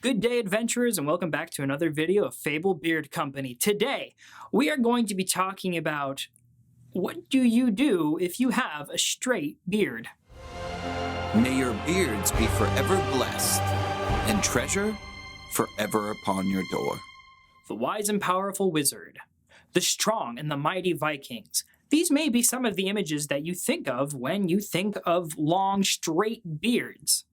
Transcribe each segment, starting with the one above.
Good day, adventurers, and welcome back to another video of Fable Beard Company. Today, we are going to be talking about what do you do if you have a straight beard? May your beards be forever blessed, and treasure forever upon your door. The wise and powerful wizard, the strong and the mighty Vikings. These may be some of the images that you think of when you think of long, straight beards.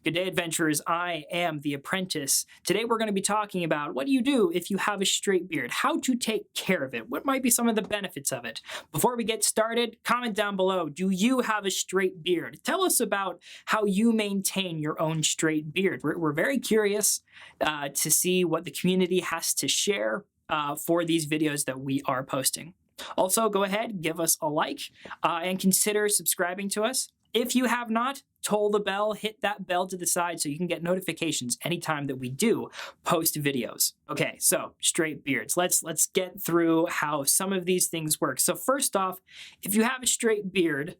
Good day, adventurers. I am the apprentice. Today we're going to be talking about what do you do if you have a straight beard, how to take care of it, what might be some of the benefits of it. Before we get started, comment down below, do you have a straight beard? Tell us about how you maintain your own straight beard. We're very curious to see what the community has to share for these videos that we are posting. Also, go ahead, give us a like, and consider subscribing to us. If you have not, toll the bell, hit that bell to the side so you can get notifications anytime that we do post videos. Okay, so straight beards. Let's get through how some of these things work. So first off, if you have a straight beard,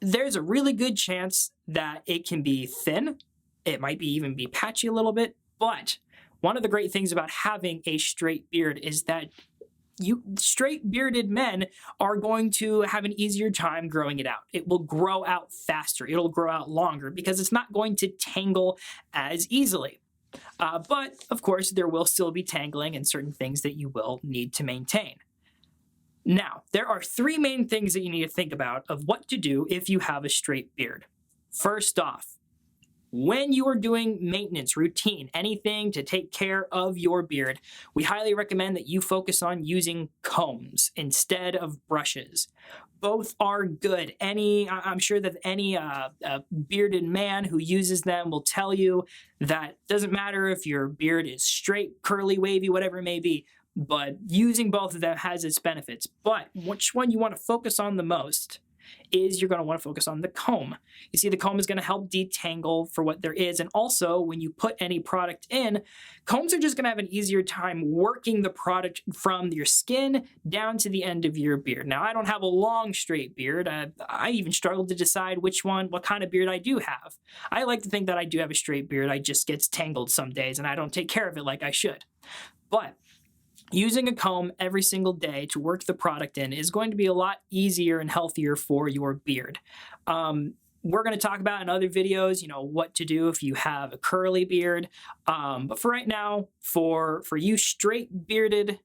there's a really good chance that it can be thin. It might even be patchy a little bit, but one of the great things about having a straight beard is that straight bearded men are going to have an easier time growing it out. It will grow out faster. It'll grow out longer because it's not going to tangle as easily. But of course, there will still be tangling and certain things that you will need to maintain. Now, there are three main things that you need to think about of what to do if you have a straight beard. First off, when you are doing maintenance, routine, anything to take care of your beard, we highly recommend that you focus on using combs instead of brushes. Both are good. I'm sure that any bearded man who uses them will tell you that it doesn't matter if your beard is straight, curly, wavy, whatever it may be, but using both of them has its benefits. But which one you want to focus on the most is you're going to want to focus on the comb. You see, the comb is going to help detangle for what there is. And also, when you put any product in, combs are just going to have an easier time working the product from your skin down to the end of your beard. Now, I don't have a long, straight beard. I even struggled to decide what kind of beard I do have. I like to think that I do have a straight beard. I just gets tangled some days, and I don't take care of it like I should. But using a comb every single day to work the product in is going to be a lot easier and healthier for your beard. We're going to talk about in other videos, what to do if you have a curly beard. But for right now, for you straight bearded,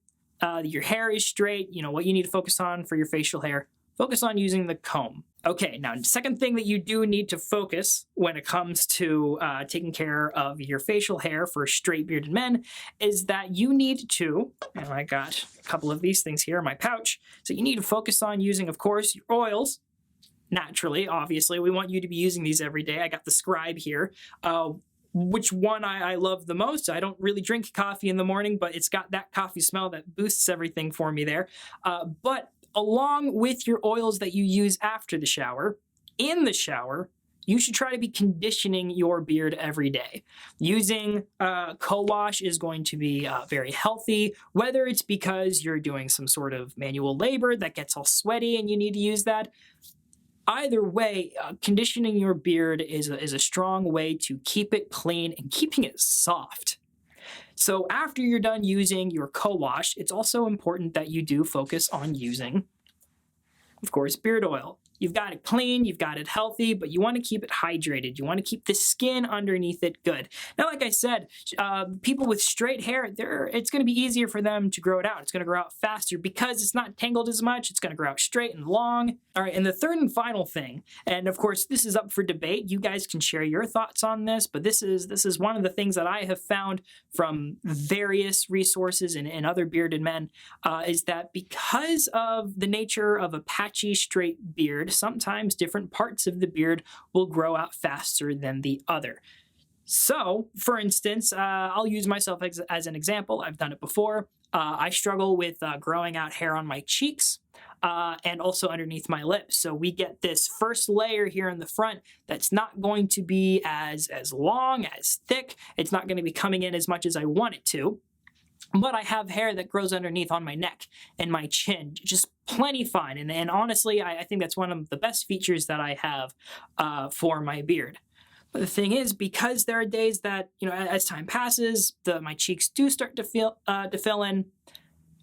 your hair is straight, what you need to focus on for your facial hair, focus on using the comb. Okay, now, second thing that you do need to focus when it comes to taking care of your facial hair for straight bearded men is that you need to, and I got a couple of these things here in my pouch, so you need to focus on using, of course, your oils. Naturally, obviously, we want you to be using these every day. I got the Scribe here. Which one I love the most. I don't really drink coffee in the morning, but it's got that coffee smell that boosts everything for me there. But along with your oils that you use after the shower, in the shower, you should try to be conditioning your beard every day. Using co-wash is going to be very healthy, whether it's because you're doing some sort of manual labor that gets all sweaty and you need to use that. Either way, conditioning your beard is a strong way to keep it clean and keeping it soft. So after you're done using your co-wash, it's also important that you do focus on using, of course, beard oil. You've got it clean, you've got it healthy, but you want to keep it hydrated. You want to keep the skin underneath it good. Now, like I said, people with straight hair, it's going to be easier for them to grow it out. It's going to grow out faster because it's not tangled as much. It's going to grow out straight and long. All right, and the third and final thing, and of course, this is up for debate. You guys can share your thoughts on this, but this is one of the things that I have found from various resources and other bearded men, is that because of the nature of a patchy straight beard, sometimes different parts of the beard will grow out faster than the other. So, for instance, I'll use myself as an example. I've done it before. I struggle with growing out hair on my cheeks and also underneath my lips. So we get this first layer here in the front that's not going to be as long, as thick. It's not going to be coming in as much as I want it to. But I have hair that grows underneath on my neck and my chin, just plenty fine. And honestly, I think that's one of the best features that I have for my beard. But the thing is, because there are days that, as time passes, my cheeks do start to fill in.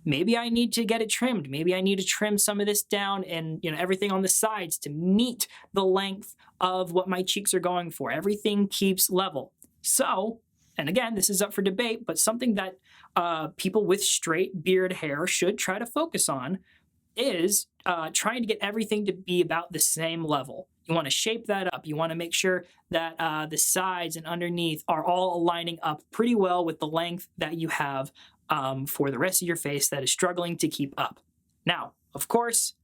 Maybe I need to get it trimmed. Maybe I need to trim some of this down and, everything on the sides to meet the length of what my cheeks are going for. Everything keeps level. So, and again, this is up for debate, but something that people with straight beard hair should try to focus on is trying to get everything to be about the same level. You want to shape that up. You want to make sure that the sides and underneath are all aligning up pretty well with the length that you have for the rest of your face that is struggling to keep up. Now, of course,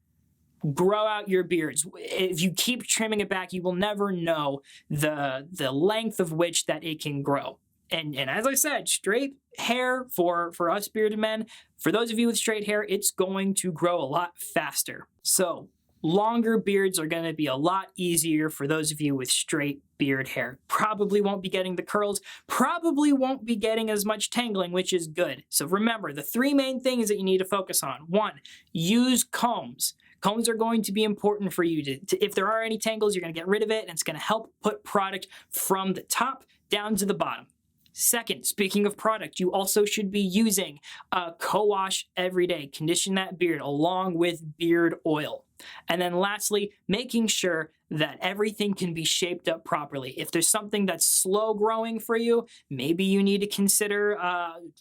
grow out your beards. If you keep trimming it back, you will never know the length of which that it can grow. And as I said, straight hair for us bearded men, for those of you with straight hair, it's going to grow a lot faster. So longer beards are going to be a lot easier for those of you with straight beard hair. Probably won't be getting the curls, probably won't be getting as much tangling, which is good. So remember, the three main things that you need to focus on. 1, use combs. Combs are going to be important for you to if there are any tangles, you're going to get rid of it, and it's going to help put product from the top down to the bottom. Second, speaking of product, you also should be using a co-wash every day. Condition that beard along with beard oil. And then lastly, making sure that everything can be shaped up properly. If there's something that's slow growing for you, maybe you need to consider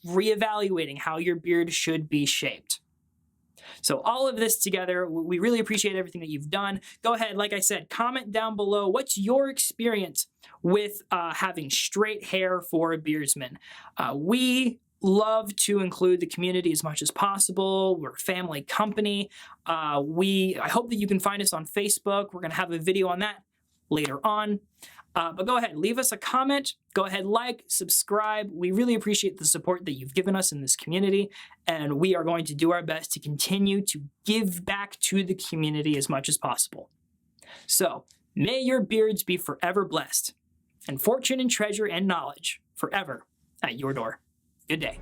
reevaluating how your beard should be shaped. So all of this together, we really appreciate everything that you've done. Go ahead, like I said, comment down below. What's your experience with having straight hair for a beardsman? We love to include the community as much as possible. We're a family company. I hope that you can find us on Facebook. We're going to have a video on that later on. But go ahead, leave us a comment. Go ahead, like, subscribe. We really appreciate the support that you've given us in this community, and we are going to do our best to continue to give back to the community as much as possible. So, may your beards be forever blessed, and fortune and treasure and knowledge forever at your door. Good day.